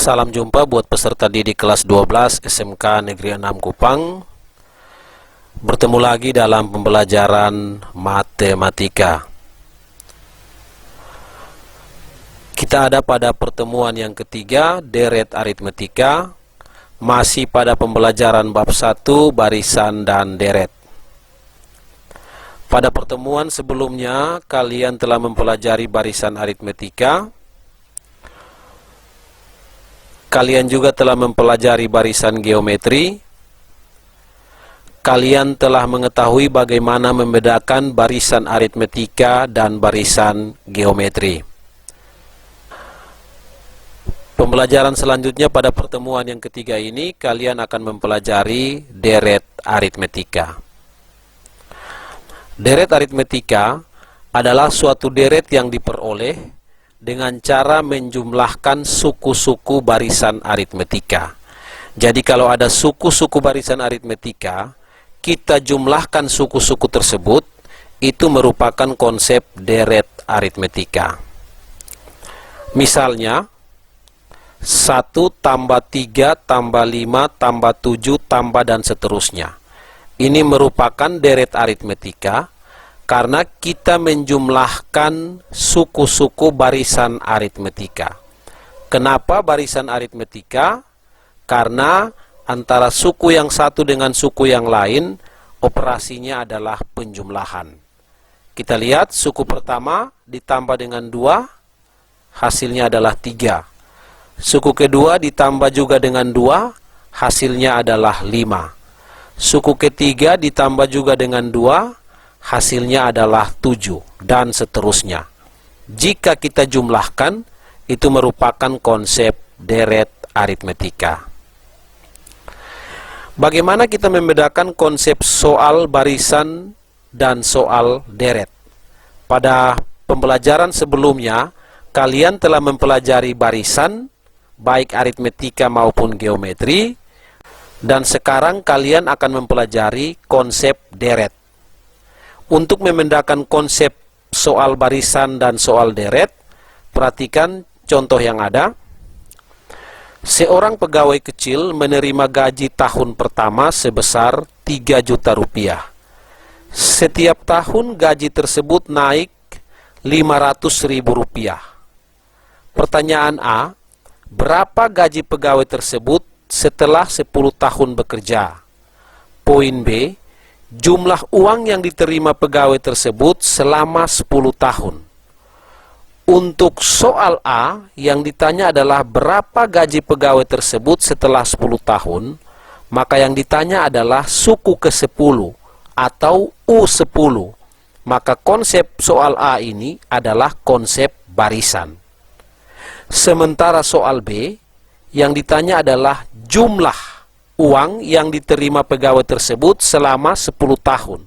Salam jumpa buat peserta didik kelas 12 SMK Negeri 6 Kupang. Bertemu lagi dalam pembelajaran matematika. Kita ada pada pertemuan yang ketiga, deret aritmetika. Masih pada pembelajaran bab 1, barisan dan deret. Pada pertemuan sebelumnya, kalian telah mempelajari barisan aritmetika. Kalian juga telah mempelajari barisan geometri. Kalian telah mengetahui bagaimana membedakan barisan aritmetika dan barisan geometri. Pembelajaran selanjutnya pada pertemuan yang ketiga ini, kalian akan mempelajari deret aritmetika. Deret aritmetika adalah suatu deret yang diperoleh dengan cara menjumlahkan suku-suku barisan aritmetika. Jadi kalau ada suku-suku barisan aritmetika, kita jumlahkan suku-suku tersebut, itu merupakan konsep deret aritmetika. Misalnya, 1 tambah 3 tambah 5 tambah 7 tambah dan seterusnya. Ini merupakan deret aritmetika karena kita menjumlahkan suku-suku barisan aritmetika. Kenapa barisan aritmetika? Karena antara suku yang satu dengan suku yang lain, operasinya adalah penjumlahan. Kita lihat suku pertama ditambah dengan 2, hasilnya adalah 3. Suku kedua ditambah juga dengan 2, hasilnya adalah 5. Suku ketiga ditambah juga dengan 2, hasilnya adalah 7, dan seterusnya. Jika kita jumlahkan, itu merupakan konsep deret aritmetika. Bagaimana kita membedakan konsep soal barisan dan soal deret? Pada pembelajaran sebelumnya, kalian telah mempelajari barisan, baik aritmetika maupun geometri, dan sekarang kalian akan mempelajari konsep deret. Untuk membedakan konsep soal barisan dan soal deret, perhatikan contoh yang ada. Seorang pegawai kecil menerima gaji tahun pertama sebesar 3 juta rupiah. Setiap tahun gaji tersebut naik 500 ribu rupiah. Pertanyaan A, berapa gaji pegawai tersebut setelah 10 tahun bekerja? Poin B, jumlah uang yang diterima pegawai tersebut selama 10 tahun. Untuk soal A, yang ditanya adalah berapa gaji pegawai tersebut setelah 10 tahun, maka yang ditanya adalah suku ke-10 atau U10. Maka konsep soal A ini adalah konsep barisan. Sementara soal B, yang ditanya adalah jumlah uang yang diterima pegawai tersebut selama 10 tahun.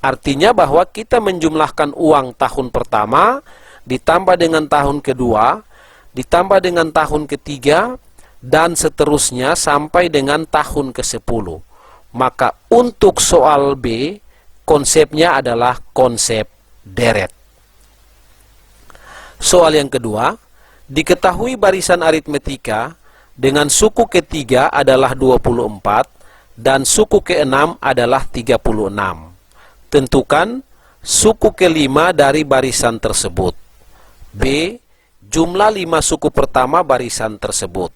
Artinya bahwa kita menjumlahkan uang tahun pertama, ditambah dengan tahun kedua, ditambah dengan tahun ketiga, dan seterusnya sampai dengan tahun ke-10. Maka untuk soal B, konsepnya adalah konsep deret. Soal yang kedua, diketahui barisan aritmetika dengan suku ketiga adalah 24 dan suku ke-6 adalah 36. Tentukan suku ke-5 dari barisan tersebut. B, jumlah 5 suku pertama barisan tersebut.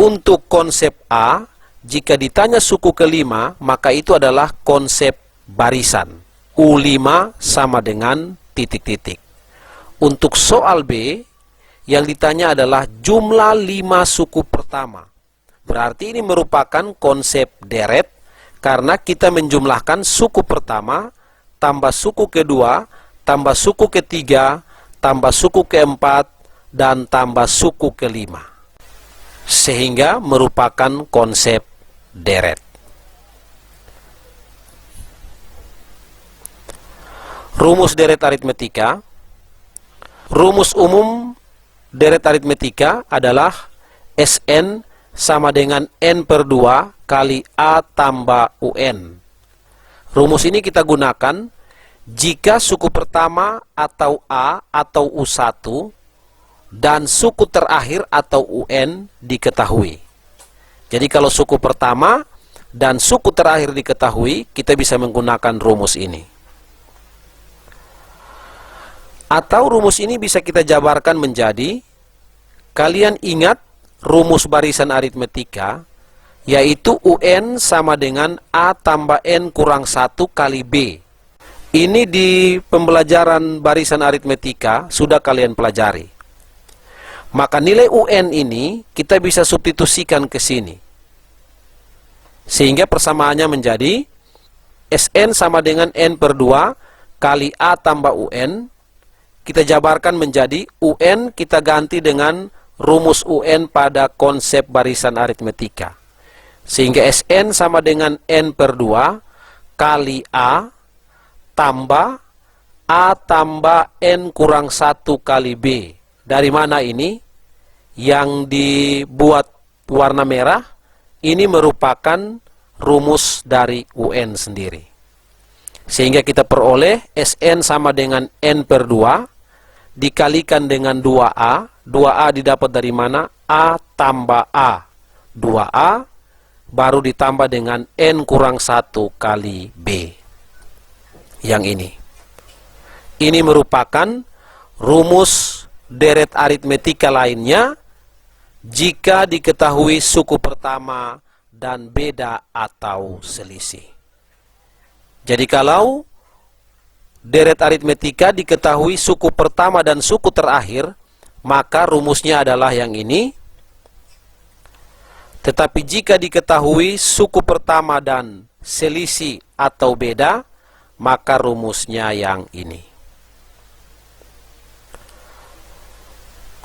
Untuk konsep A, jika ditanya suku ke-5, maka itu adalah konsep barisan. U5 sama dengan titik-titik. Untuk soal B, yang ditanya adalah jumlah 5 suku pertama. Berarti ini merupakan konsep deret karena kita menjumlahkan suku pertama, tambah suku kedua, tambah suku ketiga, tambah suku keempat, dan tambah suku kelima. Sehingga merupakan konsep deret. Rumus deret aritmetika. Rumus umum deret aritmetika adalah Sn sama dengan N/2 kali A tambah UN. Rumus ini kita gunakan jika suku pertama atau A atau U1 dan suku terakhir atau UN diketahui. Jadi kalau suku pertama dan suku terakhir diketahui, kita bisa menggunakan rumus ini. Atau rumus ini bisa kita jabarkan menjadi, kalian ingat rumus barisan aritmetika, yaitu UN sama dengan A tambah N kurang 1 kali B. Ini di pembelajaran barisan aritmetika sudah kalian pelajari. Maka nilai UN ini kita bisa substitusikan ke sini. Sehingga persamaannya menjadi Sn sama dengan N per 2 kali A tambah UN. Kita jabarkan menjadi UN kita ganti dengan rumus UN pada konsep barisan aritmetika. Sehingga Sn sama dengan N per 2 kali A tambah A tambah N kurang 1 kali B. Dari mana ini? Yang dibuat warna merah, ini merupakan rumus dari UN sendiri. Sehingga kita peroleh Sn sama dengan N per 2 dikalikan dengan 2A. 2A didapat dari mana? A tambah A. 2A baru ditambah dengan N kurang 1 kali B. Yang ini. Ini merupakan rumus deret aritmetika lainnya jika diketahui suku pertama dan beda atau selisih. Jadi kalau deret aritmetika diketahui suku pertama dan suku terakhir, maka rumusnya adalah yang ini. Tetapi jika diketahui suku pertama dan selisih atau beda, maka rumusnya yang ini.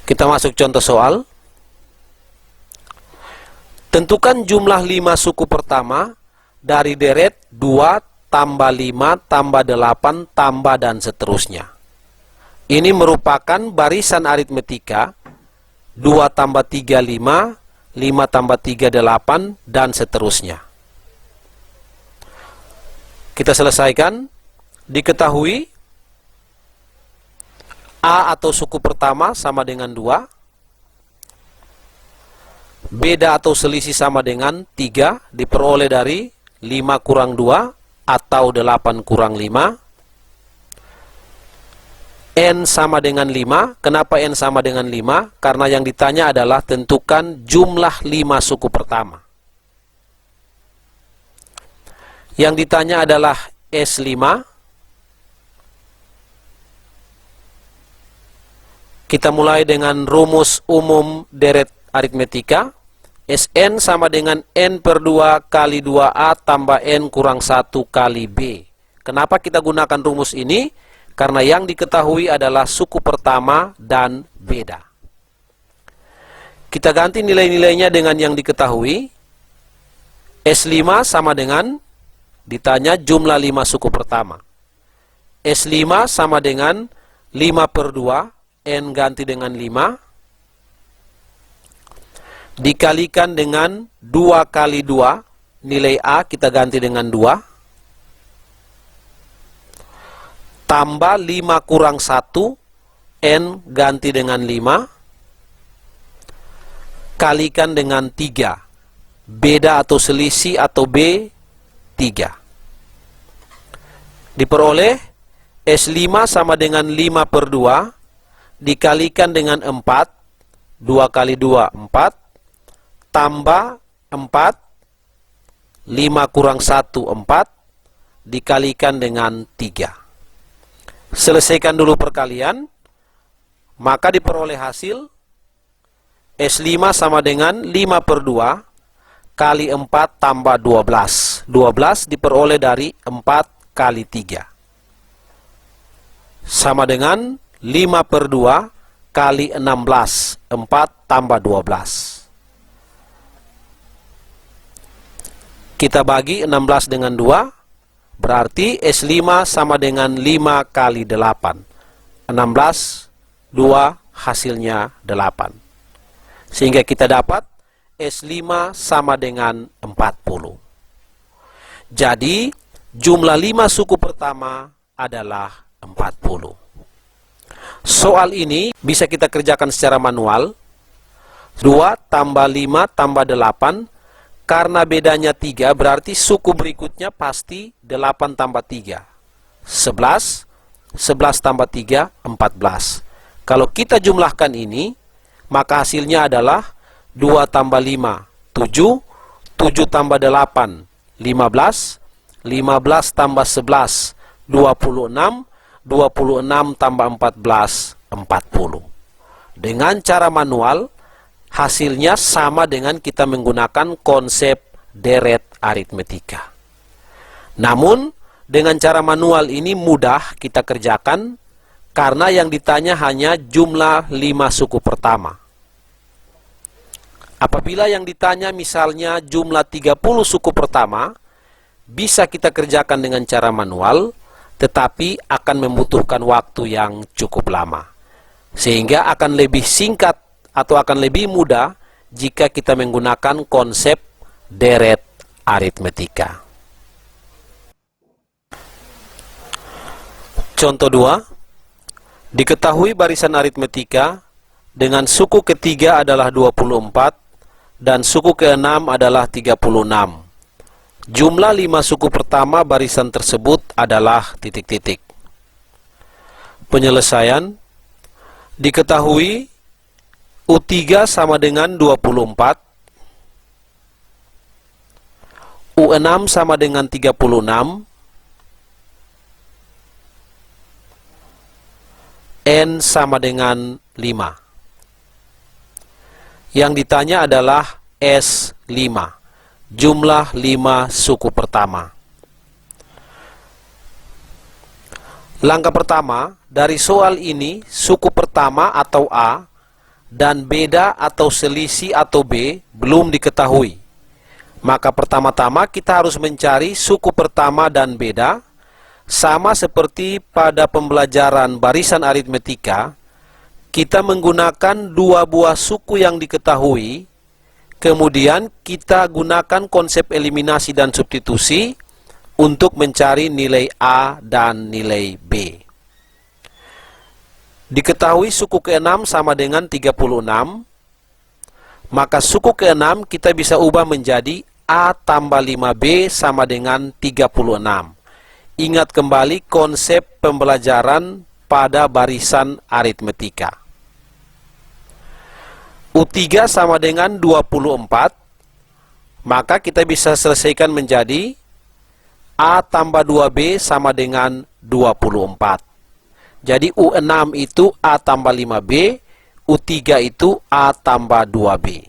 Kita masuk contoh soal. Tentukan jumlah 5 suku pertama dari deret 2 tambah 5, tambah 8, tambah dan seterusnya. Ini merupakan barisan aritmetika 2 tambah 3, 5, 5 tambah 3, 8, dan seterusnya. Kita selesaikan. Diketahui A atau suku pertama sama dengan 2, beda atau selisih sama dengan 3, diperoleh dari 5 kurang 2, atau 8 kurang 5. N sama dengan 5. Kenapa N sama dengan 5? Karena yang ditanya adalah tentukan jumlah 5 suku pertama. Yang ditanya adalah S5. Kita mulai dengan rumus umum deret aritmetika. Sn sama dengan N per 2 kali 2A tambah N kurang 1 kali B. Kenapa kita gunakan rumus ini? Karena yang diketahui adalah suku pertama dan beda. Kita ganti nilai-nilainya dengan yang diketahui. S5 sama dengan, ditanya jumlah 5 suku pertama. S5 sama dengan 5 per 2, N ganti dengan 5. Dikalikan dengan 2 kali 2, nilai A kita ganti dengan 2, tambah 5 kurang 1, N ganti dengan 5, kalikan dengan 3, beda atau selisih atau B, 3. Diperoleh S5 sama dengan 5 per 2, dikalikan dengan 4, 2 kali 2, 4, tambah 4, 5 kurang 1, 4, dikalikan dengan 3. Selesaikan dulu perkalian, maka diperoleh hasil S5 sama dengan 5 per 2 kali 4 tambah 12. 12 diperoleh dari 4 kali 3. Sama dengan 5 per 2 kali 16. 4 tambah 12. Kita bagi 16 dengan 2, berarti S5 sama dengan 5 kali 8. 16, 2, hasilnya 8. Sehingga kita dapat S5 sama dengan 40. Jadi, jumlah 5 suku pertama adalah 40. Soal ini bisa kita kerjakan secara manual. 2 tambah 5 tambah 8. Karena bedanya 3, berarti suku berikutnya pasti 8 tambah 3. 11. 11 tambah 3, 14. Kalau kita jumlahkan ini, maka hasilnya adalah 2 tambah 5, 7. 7 tambah 8, 15. 15 tambah 11, 26. 26 tambah 14, 40. Dengan cara manual, hasilnya sama dengan kita menggunakan konsep deret aritmetika. Namun, dengan cara manual ini mudah kita kerjakan karena yang ditanya hanya jumlah 5 suku pertama. Apabila yang ditanya misalnya jumlah 30 suku pertama, bisa kita kerjakan dengan cara manual, tetapi akan membutuhkan waktu yang cukup lama. Sehingga akan lebih singkat atau akan lebih mudah jika kita menggunakan konsep deret aritmetika. Contoh 2. Diketahui barisan aritmetika dengan suku ketiga adalah 24 dan suku keenam adalah 36. Jumlah 5 suku pertama barisan tersebut adalah titik-titik. Penyelesaian. Diketahui U3 sama dengan 24, U6 sama dengan 36, N sama dengan 5. Yang ditanya adalah S5, jumlah 5 suku pertama. Langkah pertama, dari soal ini, suku pertama atau A dan beda atau selisih atau B belum diketahui. Maka pertama-tama kita harus mencari suku pertama dan beda. Sama seperti pada pembelajaran barisan aritmetika, kita menggunakan 2 buah suku yang diketahui, kemudian kita gunakan konsep eliminasi dan substitusi untuk mencari nilai A dan nilai B. Diketahui suku ke-6 sama dengan 36, maka suku ke-6 kita bisa ubah menjadi A tambah 5B sama dengan 36. Ingat kembali konsep pembelajaran pada barisan aritmetika. U3 sama dengan 24, maka kita bisa selesaikan menjadi A tambah 2B sama dengan 24. Jadi U6 itu A tambah 5B, U3 itu A tambah 2B.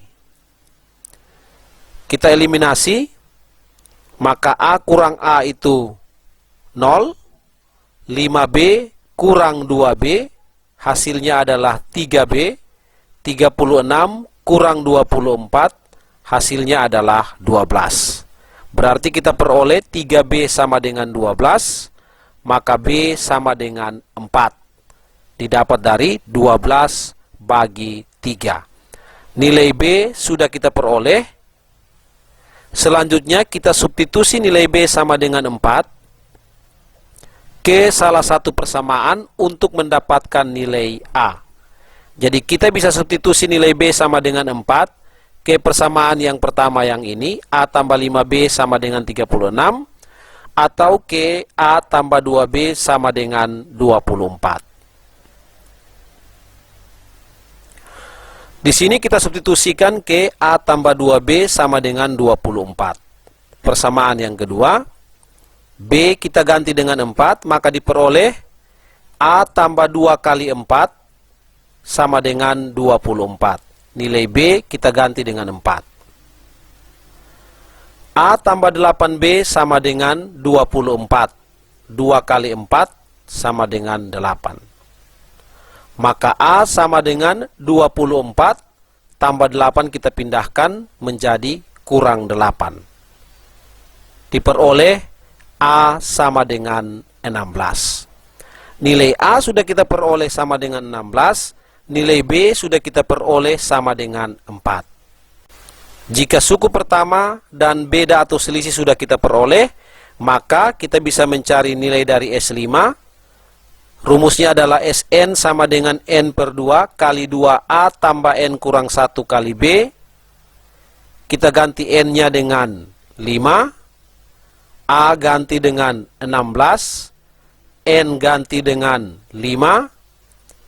Kita eliminasi, maka A kurang A itu 0, 5B kurang 2B, hasilnya adalah 3B, 36 kurang 24, hasilnya adalah 12. Berarti kita peroleh 3B sama dengan 12, maka B sama dengan 4. Didapat dari 12 bagi 3. Nilai B sudah kita peroleh. Selanjutnya kita substitusi nilai B sama dengan 4 ke salah satu persamaan untuk mendapatkan nilai A. Jadi kita bisa substitusi nilai B sama dengan 4 ke persamaan yang pertama yang ini, A tambah 5B sama dengan 36, atau ke A tambah 2B sama dengan 24. Di sini kita substitusikan ke A tambah 2B sama dengan 24. Persamaan yang kedua, B kita ganti dengan 4, maka diperoleh A tambah 2 kali 4 sama dengan 24. Nilai B kita ganti dengan 4. A tambah 8B sama dengan 24. 2 kali 4 sama dengan 8. Maka A sama dengan 24 tambah 8 kita pindahkan menjadi kurang 8. Diperoleh A sama dengan 16. Nilai A sudah kita peroleh sama dengan 16. Nilai B sudah kita peroleh sama dengan 4. Jika suku pertama dan beda atau selisih sudah kita peroleh, maka kita bisa mencari nilai dari S5. Rumusnya adalah Sn sama dengan N per 2 kali 2A tambah N kurang 1 kali B. Kita ganti N-nya dengan 5, A ganti dengan 16, N ganti dengan 5,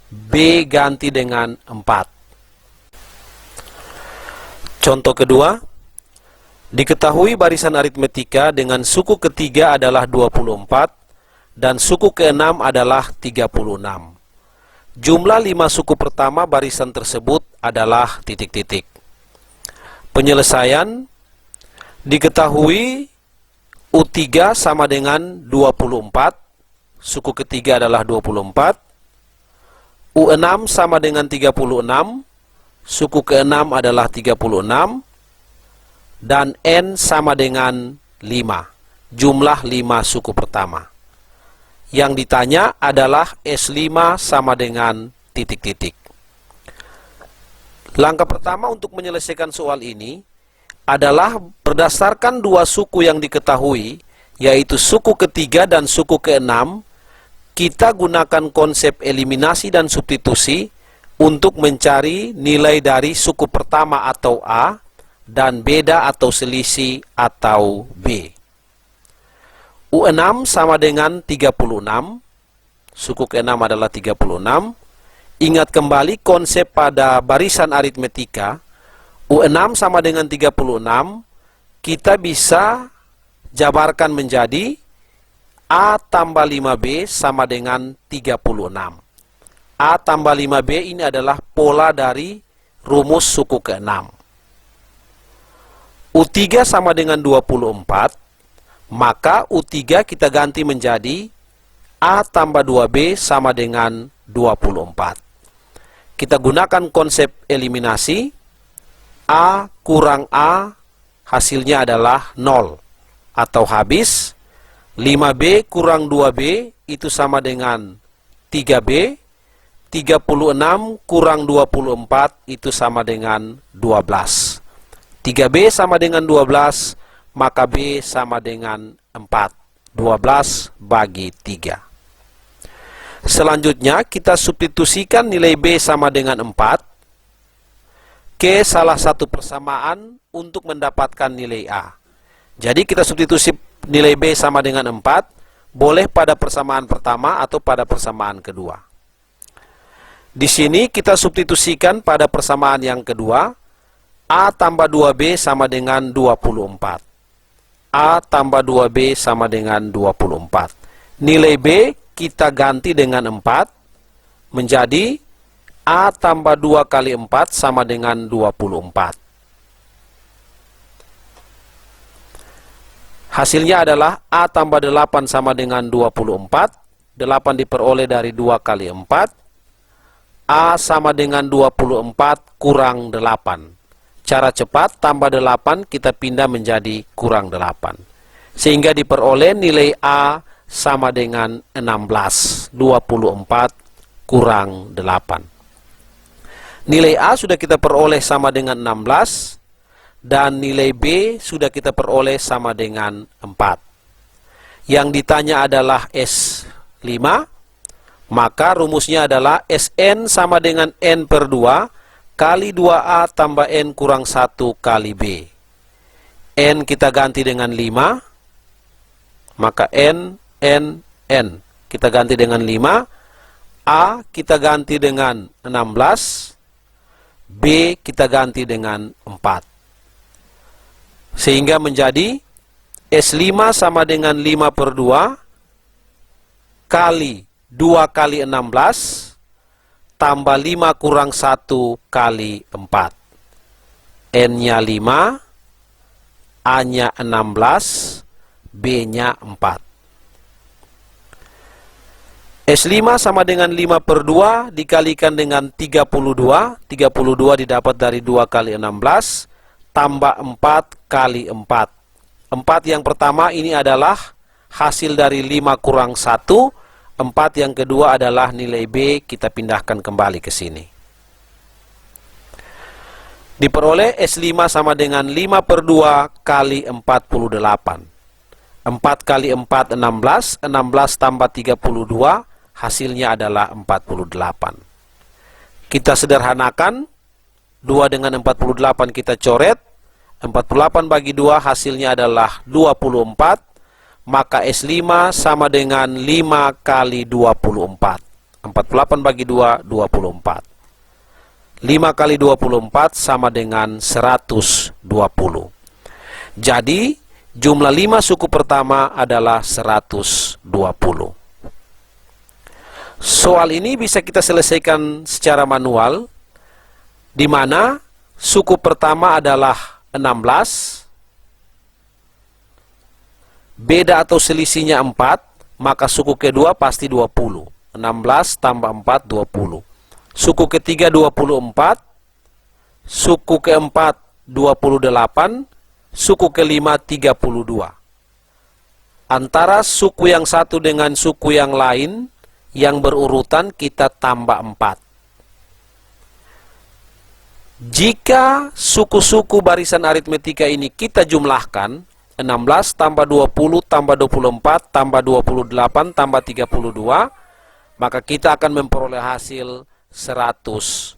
B ganti dengan 4. Contoh kedua, diketahui barisan aritmetika dengan suku ketiga adalah 24 dan suku keenam adalah 36. Jumlah 5 suku pertama barisan tersebut adalah titik-titik. Penyelesaian, diketahui U3 sama dengan 24, suku ketiga adalah 24, U6 sama dengan 36, suku keenam adalah 36, dan N sama dengan 5, jumlah 5 suku pertama. Yang ditanya adalah S5 sama dengan titik-titik. Langkah pertama untuk menyelesaikan soal ini adalah berdasarkan 2 suku yang diketahui, yaitu suku ketiga dan suku keenam, kita gunakan konsep eliminasi dan substitusi untuk mencari nilai dari suku pertama atau A dan beda atau selisih atau B. U6 sama dengan 36, suku ke-6 adalah 36. Ingat kembali konsep pada barisan aritmetika, U6 sama dengan 36, kita bisa jabarkan menjadi A tambah 5B sama dengan 36. A tambah 5B ini adalah pola dari rumus suku ke-6. U3 sama dengan 24, maka U3 kita ganti menjadi A tambah 2B sama dengan 24. Kita gunakan konsep eliminasi, A kurang A hasilnya adalah 0 atau habis. 5B kurang 2B itu sama dengan 3B. 36 kurang 24 itu sama dengan 12. 3B sama dengan 12, maka B sama dengan 4. 12 bagi 3. Selanjutnya kita substitusikan nilai B sama dengan 4 ke salah satu persamaan untuk mendapatkan nilai A. Jadi kita substitusi nilai B sama dengan 4, boleh pada persamaan pertama atau pada persamaan kedua. Di sini kita substitusikan pada persamaan yang kedua, A tambah 2B sama dengan 24. A tambah 2B sama dengan 24. Nilai B kita ganti dengan 4 menjadi A tambah 2 kali 4 sama dengan 24. Hasilnya adalah A tambah 8 sama dengan 24. 8 diperoleh dari 2 kali 4. A sama dengan 24 kurang 8. Cara cepat, tambah 8 kita pindah menjadi kurang 8. Sehingga diperoleh nilai A sama dengan 16. 24 kurang 8. Nilai A sudah kita peroleh sama dengan 16. Dan nilai B sudah kita peroleh sama dengan 4. Yang ditanya adalah S5. Maka rumusnya adalah Sn sama dengan N per 2 kali 2A tambah N kurang 1 kali B. N kita ganti dengan 5. Maka N. Kita ganti dengan 5. A kita ganti dengan 16. B kita ganti dengan 4. Sehingga menjadi S5 sama dengan 5 per 2 kali 2 kali 16 tambah 5 kurang 1 kali 4. N-nya 5, A-nya 16, B-nya 4. S5 sama dengan 5 per 2 dikalikan dengan 32. 32 didapat dari 2 kali 16 tambah 4 kali 4. 4 yang pertama ini adalah hasil dari 5 kurang 1. 4 yang kedua adalah nilai B, kita pindahkan kembali ke sini. Diperoleh S5 sama dengan 5 per 2 kali 48. 4 kali 4, 16. 16 tambah 32 hasilnya adalah 48. Kita sederhanakan, 2 dengan 48 kita coret, 48 bagi 2 hasilnya adalah 24, maka S5 sama dengan 5 kali 24. 48 bagi 2, 24. 5 kali 24 sama dengan 120. Jadi, jumlah 5 suku pertama adalah 120. Soal ini bisa kita selesaikan secara manual, di mana suku pertama adalah 16, beda atau selisihnya 4, maka suku kedua pasti 20. 16 tambah 4, 20. Suku ketiga 24, suku keempat 28, suku kelima 32. Antara suku yang satu dengan suku yang lain yang berurutan kita tambah 4. Jika suku-suku barisan aritmetika ini kita jumlahkan, 16 tambah 20 tambah 24 tambah 28 tambah 32, maka kita akan memperoleh hasil 120.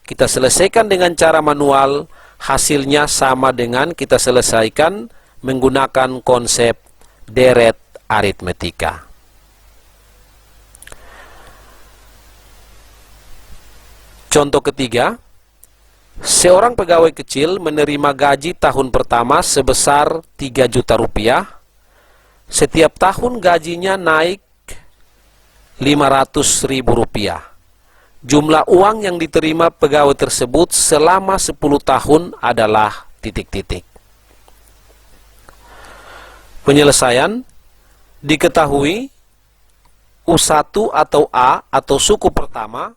Kita selesaikan dengan cara manual, hasilnya sama dengan kita selesaikan menggunakan konsep deret aritmetika. Contoh ketiga, seorang pegawai kecil menerima gaji tahun pertama sebesar 3 juta rupiah. Setiap tahun gajinya naik 500.000 rupiah. Jumlah uang yang diterima pegawai tersebut selama 10 tahun adalah titik-titik. Penyelesaian, diketahui U1 atau A atau suku pertama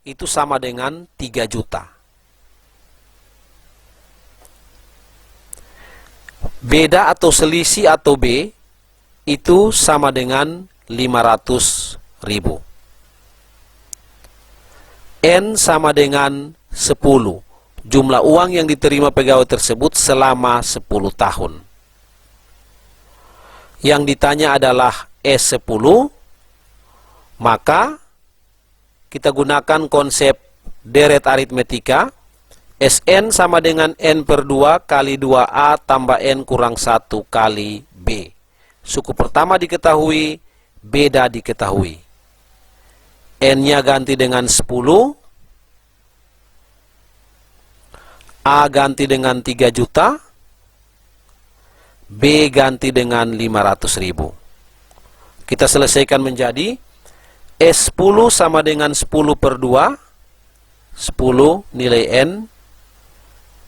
itu sama dengan 3 juta. Beda atau selisih atau B itu sama dengan 500.000. N sama dengan 10. Jumlah uang yang diterima pegawai tersebut selama 10 tahun. Yang ditanya adalah S10, maka kita gunakan konsep deret aritmetika. Sn sama dengan N per 2 kali 2A tambah N kurang 1 kali B. Suku pertama diketahui, beda diketahui. N-nya ganti dengan 10, A ganti dengan 3 juta, B ganti dengan 500.000. Kita selesaikan menjadi S10 sama dengan 10 per 2, 10 nilai N,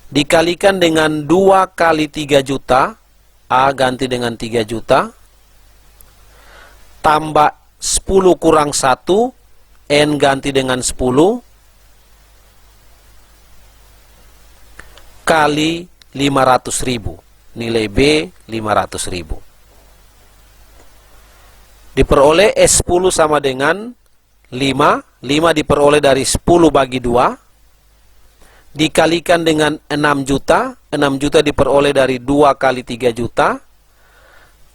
dikalikan dengan 2 kali 3 juta, A ganti dengan 3 juta, tambah 10 kurang 1, N ganti dengan 10, kali 500.000, nilai B 500.000. Diperoleh S10 sama dengan 5, 5 diperoleh dari 10 bagi 2, dikalikan dengan 6 juta, 6 juta diperoleh dari 2 kali 3 juta,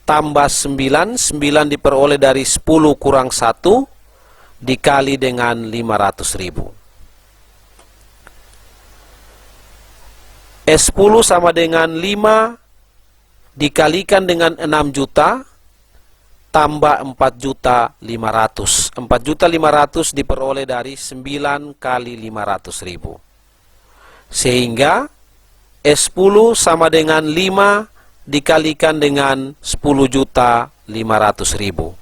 tambah 9, 9 diperoleh dari 10 kurang 1, dikali dengan 500.000. S10 sama dengan 5 dikalikan dengan 6 juta, tambah 4.500.000. 4.500.000 diperoleh dari 9 kali 500.000. Sehingga S10 sama dengan 5 dikalikan dengan 10.500.000.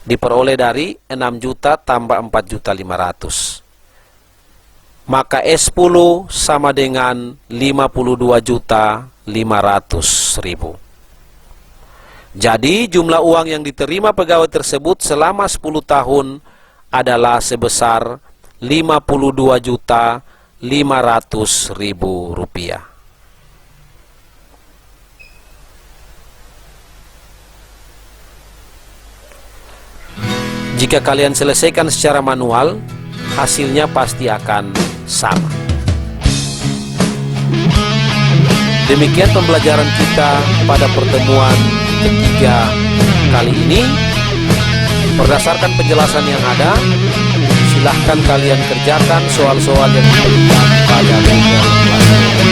Diperoleh dari 6 juta tambah 4.500.000. Maka S10 sama dengan 52.500.000. Jadi jumlah uang yang diterima pegawai tersebut selama 10 tahun adalah sebesar 52.500.000 rupiah. Jika kalian selesaikan secara manual, hasilnya pasti akan sama. Demikian pembelajaran kita pada pertemuan ketiga kali ini. Berdasarkan penjelasan yang ada, silahkan kalian kerjakan soal-soal yang diberikan pada lembar pelajaran.